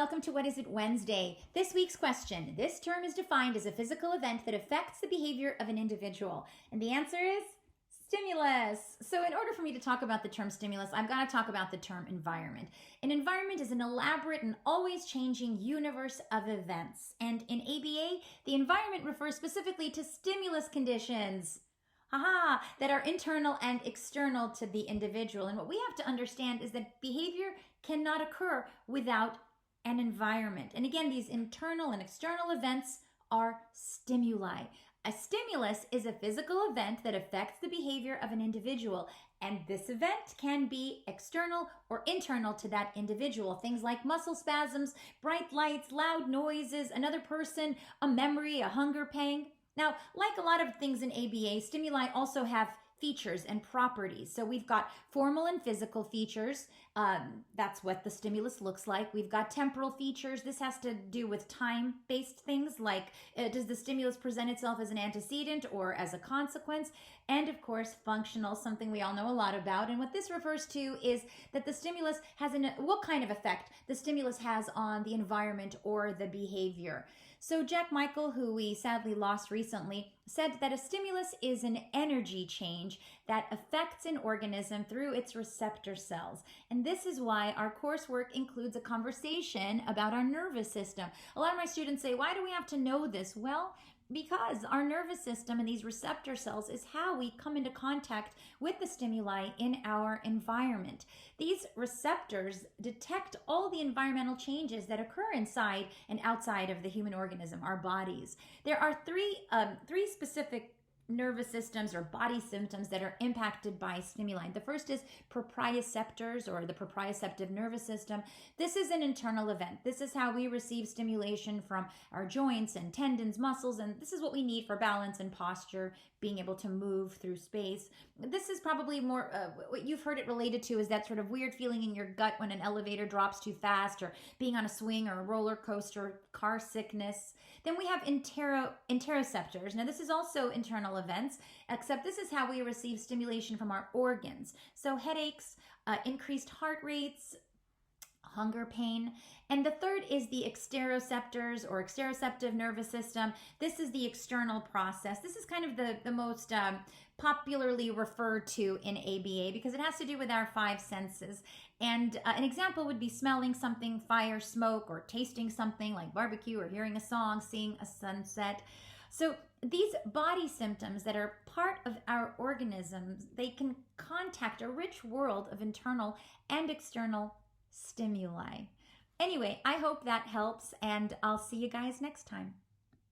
welcome to What Is It Wednesday. This week's question. This term is defined as a physical event that affects the behavior of an individual. And the answer is stimulus. So in order for me to talk about the term stimulus, I've got to talk about the term environment. An environment is an elaborate and always changing universe of events. And in ABA, the environment refers specifically to stimulus conditions that are internal and external to the individual. And what we have to understand is that behavior cannot occur without an environment. And again, these internal and external events are stimuli. A stimulus is a physical event that affects the behavior of an individual, and this event can be external or internal to that individual. Things like muscle spasms, bright lights, loud noises, another person, a memory, a hunger pang. Now, like a lot of things in ABA, stimuli also have features and properties. So we've got formal and physical features. That's what the stimulus looks like. We've got temporal features. This has to do with time-based things like does the stimulus present itself as an antecedent or as a consequence? And of course, functional, something we all know a lot about. And what this refers to is that the stimulus has what kind of effect the stimulus has on the environment or the behavior. So Jack Michael, who we sadly lost recently, said that a stimulus is an energy change that affects an organism through its receptor cells. And this is why our coursework includes a conversation about our nervous system. A lot of my students say, why do we have to know this? Well, because our nervous system and these receptor cells is how we come into contact with the stimuli in our environment. These receptors detect all the environmental changes that occur inside and outside of the human organism, our bodies. There are three specific nervous systems or body symptoms that are impacted by stimuli. The first is proprioceptors, or the proprioceptive nervous system. This is an internal event. This is how we receive stimulation from our joints and tendons, muscles, and this is what we need for balance and posture, being able to move through space. This is probably more, what you've heard it related to is that sort of weird feeling in your gut when an elevator drops too fast, or being on a swing or a roller coaster, car sickness. Then we have Entero Enteroceptors. Now this is also internal events, except this is how we receive stimulation from our organs. So headaches, increased heart rates, hunger pain. And the third is the exteroceptors or exteroceptive nervous system. This is the external process. This is kind of the most popularly referred to in ABA because it has to do with our five senses. And an example would be smelling something, fire, smoke, or tasting something like barbecue, or hearing a song, seeing a sunset. So these body symptoms that are part of our organisms, they can contact a rich world of internal and external stimuli. Anyway, I hope that helps, and I'll see you guys next time.